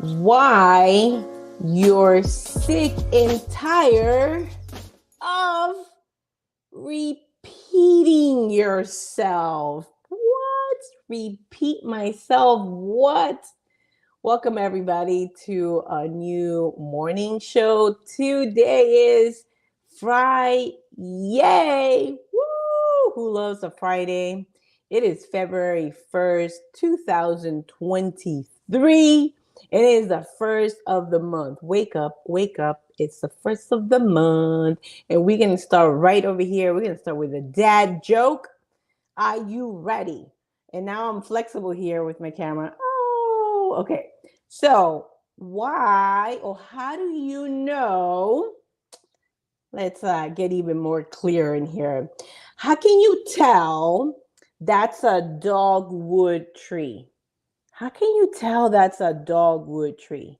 why you're sick and tired of repeating yourself. What? Repeat myself? What? Welcome, everybody, to a new morning show. Today is Friday. Woo! Who loves a Friday? It is February 1st, 2023. It is the first of the month. Wake up, wake up. It's the first of the month. And we're going to start right over here. We're going to start with a dad joke. Are you ready? And now I'm flexible here with my camera. Oh, okay. So why or how do you know? Let's get even more clear in here. How can you tell that's a dogwood tree? How can you tell that's a dogwood tree?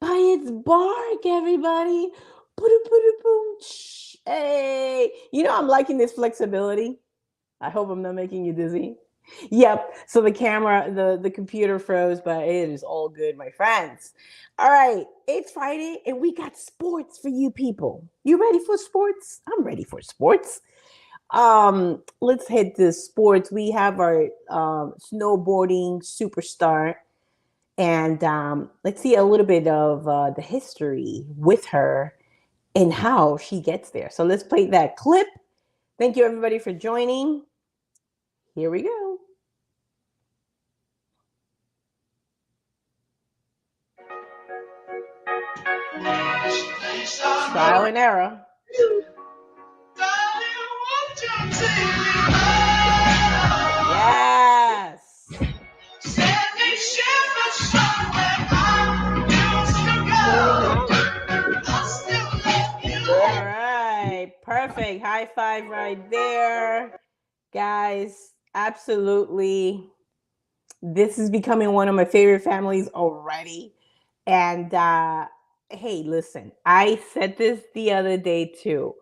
By its bark, everybody. Hey, I'm liking this flexibility. I hope I'm not making you dizzy. Yep. So the camera, the computer froze, but it is all good, my friends. All right. It's Friday and we got sports for you people. You ready for sports? I'm ready for sports. Let's hit the sports. We have our snowboarding superstar. And let's see a little bit of the history with her and how she gets there. So let's play that clip. Thank you, everybody, for joining. Here we go. Trial and error. Yes. All right. Perfect. High five right there. Guys, absolutely. This is becoming one of my favorite families already. And hey, listen, I said this the other day too.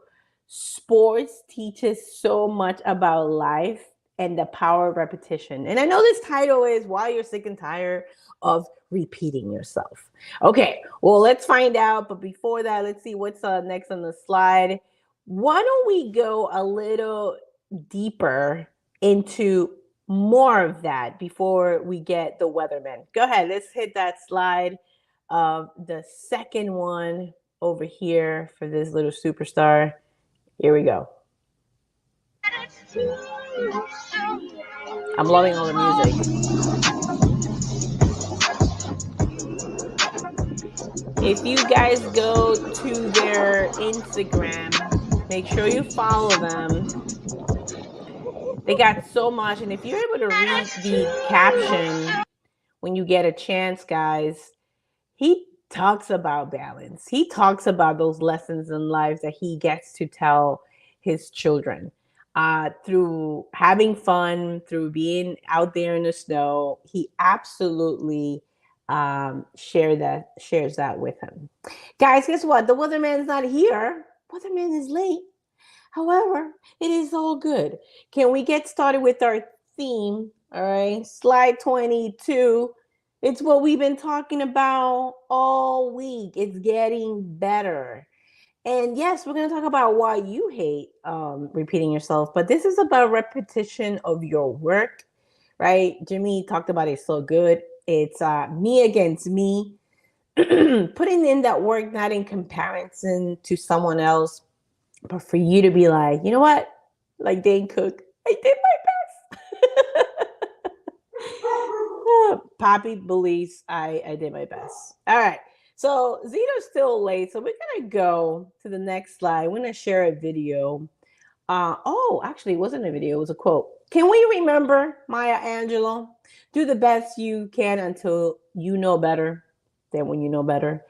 Sports teaches so much about life and the power of repetition. And I know this title is Why You're Sick and Tired of Repeating Yourself. Okay, well, let's find out. But before that, let's see what's next on the slide. Why don't we go a little deeper into more of that before we get the weatherman? Go ahead, let's hit that slide. The second one over here for this little superstar. Here we go. I'm loving all the music. If you guys go to their Instagram, make sure you follow them. They got so much. And if you're able to read the caption when you get a chance, guys, he talks about balance. He talks about those lessons in life that he gets to tell his children through having fun, through being out there in the snow. He absolutely shares that with him. Guys, guess what? The weatherman's not here. Weatherman is late. However, it is all good. Can we get started with our theme? All right, slide 22. It's what we've been talking about all week. It's getting better. And yes, we're going to talk about why you hate repeating yourself, but this is about repetition of your work, right? Jimmy talked about it so good. It's me against me, putting in that work, not in comparison to someone else, but for you to be like, you know what? Like Dane Cook, I did my best. Poppy believes I did my best. All right. So Zito's still late. So we're going to go to the next slide. We're going to share a video. Actually, it wasn't a video. It was a quote. Can we remember Maya Angelou? Do the best you can until you know better. Then when you know better,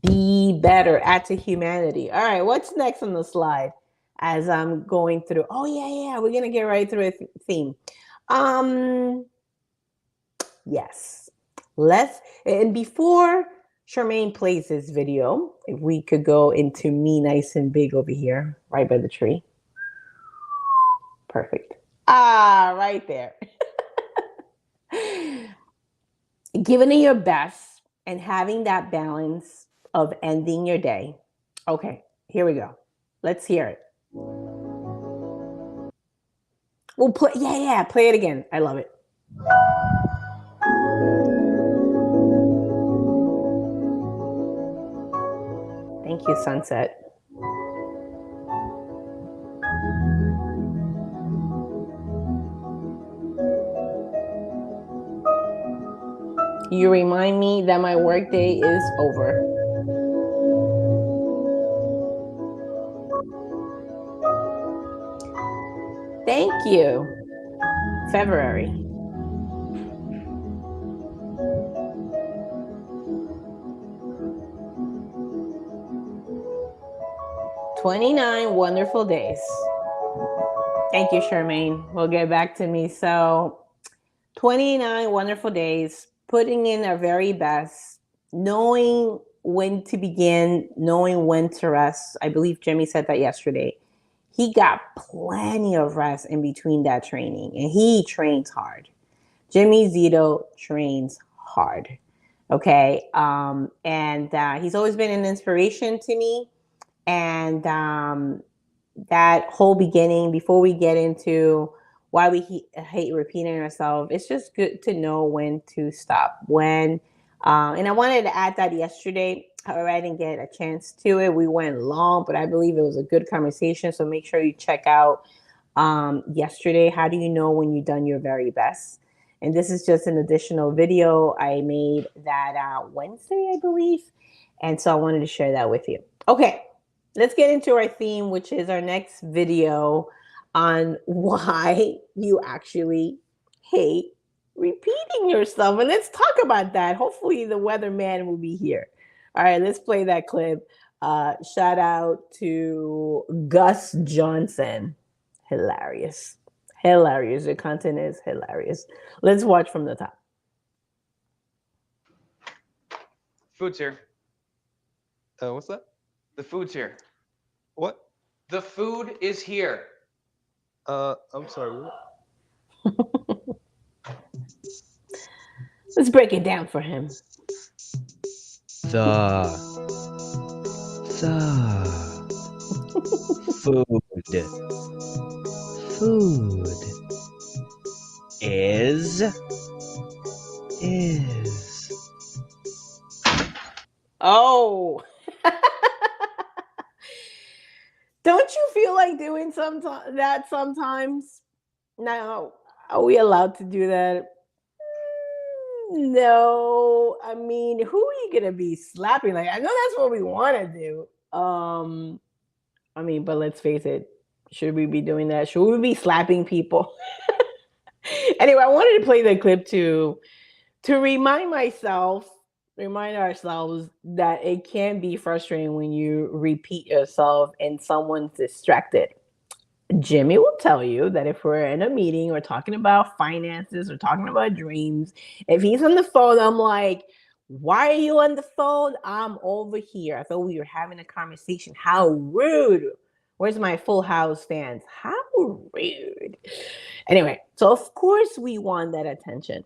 be better. Add to humanity. All right. What's next on the slide as I'm going through? Oh, yeah. We're going to get right through a theme. Yes. And before Charmaine plays this video, if we could go into me nice and big over here, right by the tree. Perfect. Right there. Giving it your best and having that balance of ending your day. Okay, here we go. Let's hear it. We'll play. Yeah, play it again. I love it. Thank you, Sunset. You remind me that my workday is over. Thank you. February. "29 wonderful days." Thank you, Charmaine. We'll get back to me. So 29 wonderful days, putting in our very best, knowing when to begin, knowing when to rest. I believe Jimmy said that yesterday. He got plenty of rest in between that training, and he trains hard. Jimmy Zito trains hard. Okay. And he's always been an inspiration to me. And that whole beginning, before we get into why we hate repeating ourselves, it's just good to know when to stop. And I wanted to add that yesterday. However, I didn't get a chance to it. We went long, but I believe it was a good conversation. So make sure you check out yesterday. How do you know when you've done your very best? And this is just an additional video I made that Wednesday, I believe. And so I wanted to share that with you. Okay, let's get into our theme, which is our next video on why you actually hate repeating yourself. And let's talk about that. Hopefully the weatherman will be here. All right, let's play that clip. Shout out to Gus Johnson. Hilarious. Hilarious. The content is hilarious. Let's watch from the top. Food's here. What's that? The food's here. What? The food is here. I'm sorry. What? Let's break it down for him. The food is Oh. Don't you feel like doing that sometimes? Now, are we allowed to do that? No. I mean, who are you gonna be slapping? Like, I know that's what we want to do. I mean, but let's face it. Should we be doing that? Should we be slapping people? Anyway, I wanted to play the clip to remind ourselves that it can be frustrating when you repeat yourself and someone's distracted. Jimmy will tell you that if we're in a meeting or talking about finances or talking about dreams, if he's on the phone, I'm like, why are you on the phone? I'm over here. I thought we were having a conversation. How rude. Where's my Full House fans? How rude. Anyway, so of course we want that attention.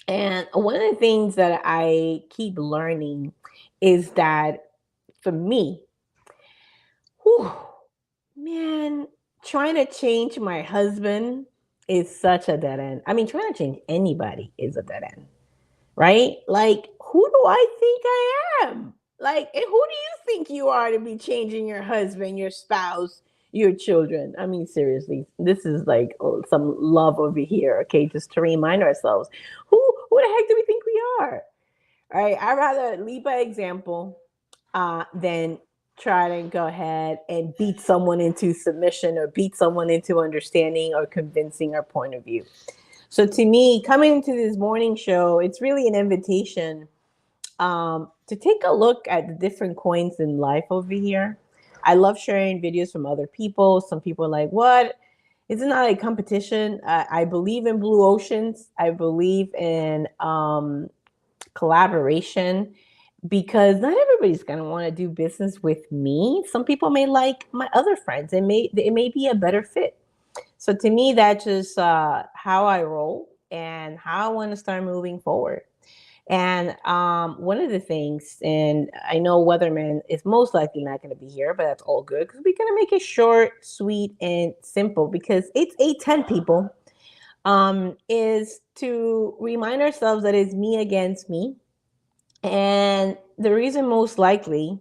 And one of the things that I keep learning is that for me, man, trying to change my husband is such a dead end. I mean, trying to change anybody is a dead end, right? Like, who do I think I am? Like, and who do you think you are to be changing your husband, your spouse, your children? I mean, seriously, this is like some love over here, okay? Just to remind ourselves, who the heck do we think we are? All right, I'd rather lead by example than try to go ahead and beat someone into submission or beat someone into understanding or convincing our point of view. So to me, coming to this morning show, it's really an invitation to take a look at the different coins in life over here. I love sharing videos from other people. Some people are like, what? It's not a competition. I believe in blue oceans. I believe in collaboration, because not everybody's going to want to do business with me. Some people may like my other friends. It may be a better fit. So to me, that's just how I roll and how I want to start moving forward. And one of the things, and I know Weatherman is most likely not going to be here, but that's all good because we're going to make it short, sweet, and simple because it's 8:10 people. Is to remind ourselves that it's me against me. And the reason most likely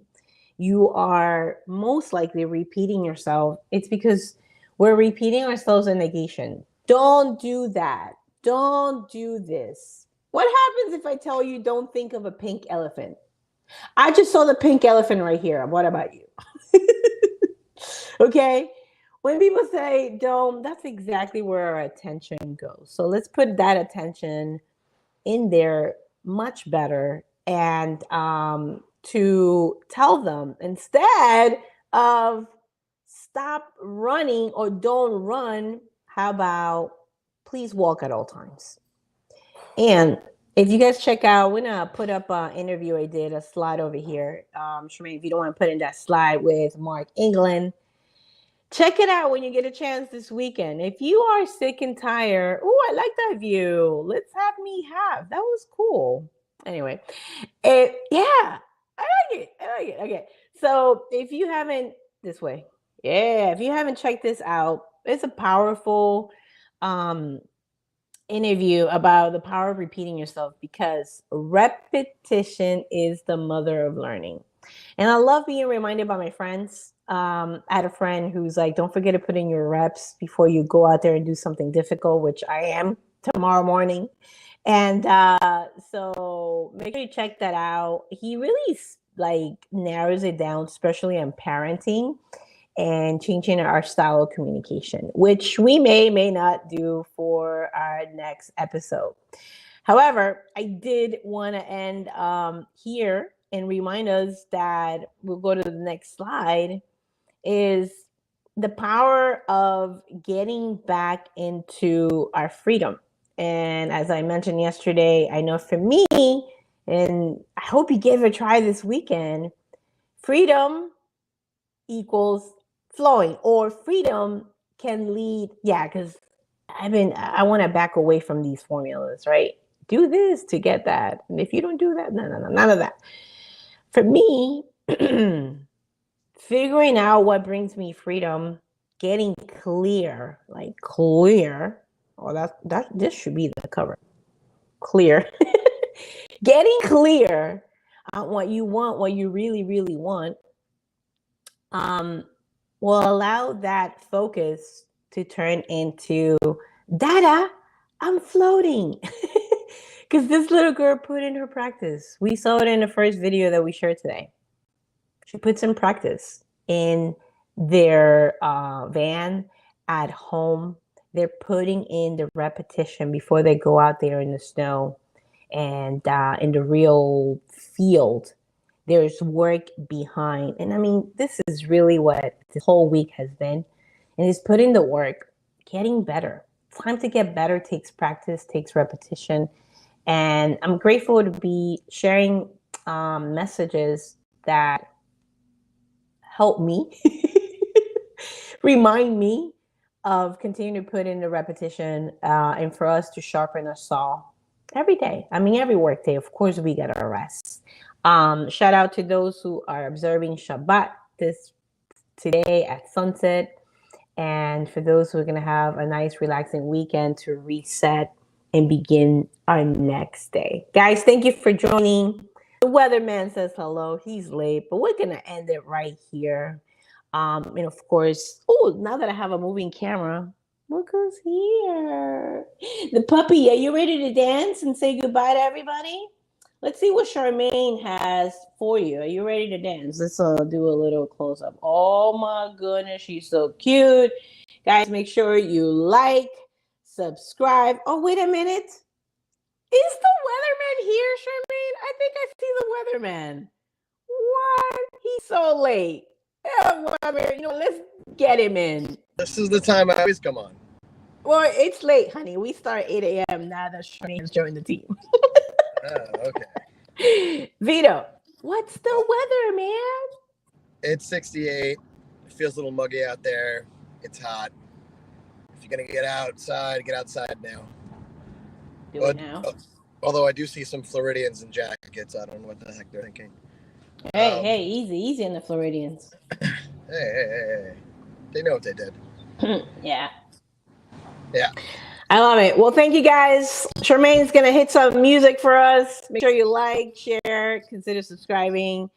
you are most likely repeating yourself, it's because we're repeating ourselves in negation. Don't do that. Don't do this. What happens if I tell you don't think of a pink elephant? I just saw the pink elephant right here. What about you? Okay. When people say don't, that's exactly where our attention goes. So let's put that attention in there much better and to tell them instead of stop running or don't run, how about please walk at all times. And if you guys check out, we're gonna put up an interview I did, a slide over here. Shemaine, if you don't want to put in that slide with Mark England, check it out when you get a chance this weekend. If you are sick and tired, oh, I like that view. Let's have me have. That was cool. Anyway, yeah, I like it. I like it. Okay. So if you haven't, this way. Yeah, if you haven't checked this out, it's a powerful interview about the power of repeating yourself because repetition is the mother of learning. And I love being reminded by my friends. I had a friend who's like, don't forget to put in your reps before you go out there and do something difficult, which I am tomorrow morning. And so make sure you check that out. He really like narrows it down, especially on parenting and changing our style of communication, which we may not do for our next episode. However, I did want to end here and remind us that we'll go to the next slide is the power of getting back into our freedom. And as I mentioned yesterday, I know for me, and I hope you give it a try this weekend, freedom equals flowing, or freedom can lead. Yeah, because I want to back away from these formulas, right? Do this to get that. And if you don't do that, no, none of that. For me, figuring out what brings me freedom, getting clear, like clear. Oh, that this should be the cover. Clear. Getting clear on what you want, what you really, really want, will allow that focus to turn into data. I'm floating. Because this little girl put in her practice. We saw it in the first video that we shared today. She put some practice in their van at home. They're putting in the repetition before they go out there in the snow and in the real field. There's work behind. And I mean, this is really what this whole week has been. And it's putting the work, getting better. Time to get better takes practice, takes repetition. And I'm grateful to be sharing messages that help me, remind me of continuing to put in the repetition and for us to sharpen our saw every day. I mean, every work day, of course, we get our rest. Shout out to those who are observing Shabbat today at sunset. And for those who are going to have a nice, relaxing weekend to reset and begin our next day. Guys, thank you for joining. The weatherman says hello. He's late, but we're going to end it right here. And of course, oh, now that I have a moving camera, look who's here. The puppy. Are you ready to dance and say goodbye to everybody? Let's see what Charmaine has for you. Are you ready to dance? Let's do a little close up. Oh my goodness, she's so cute. Guys, make sure you like, subscribe. Oh, wait a minute. Is the weatherman here, Charmaine? I think I see the weatherman. What? He's so late. Oh, weatherman, let's get him in. This is the time I always come on. Well, it's late, honey. We start 8 a.m. now that Charmaine's joined the team. Oh, okay. Vito, what's the weather, man? It's 68. It feels a little muggy out there. It's hot. If you're going to get outside now. Do it now. Although I do see some Floridians in jackets. I don't know what the heck they're thinking. Hey, easy on the Floridians. Hey. They know what they did. Yeah. Yeah. I love it. Well, thank you guys. Charmaine's going to hit some music for us. Make sure you like, share, consider subscribing.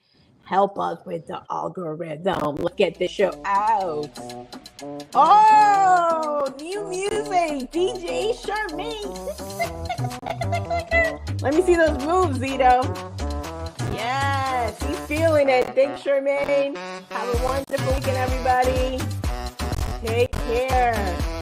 Help us with the algorithm. Let's get this show out. Oh, new music. DJ Charmaine. Let me see those moves, Zito. Yes, he's feeling it. Thanks, Charmaine. Have a wonderful weekend, everybody. Take care.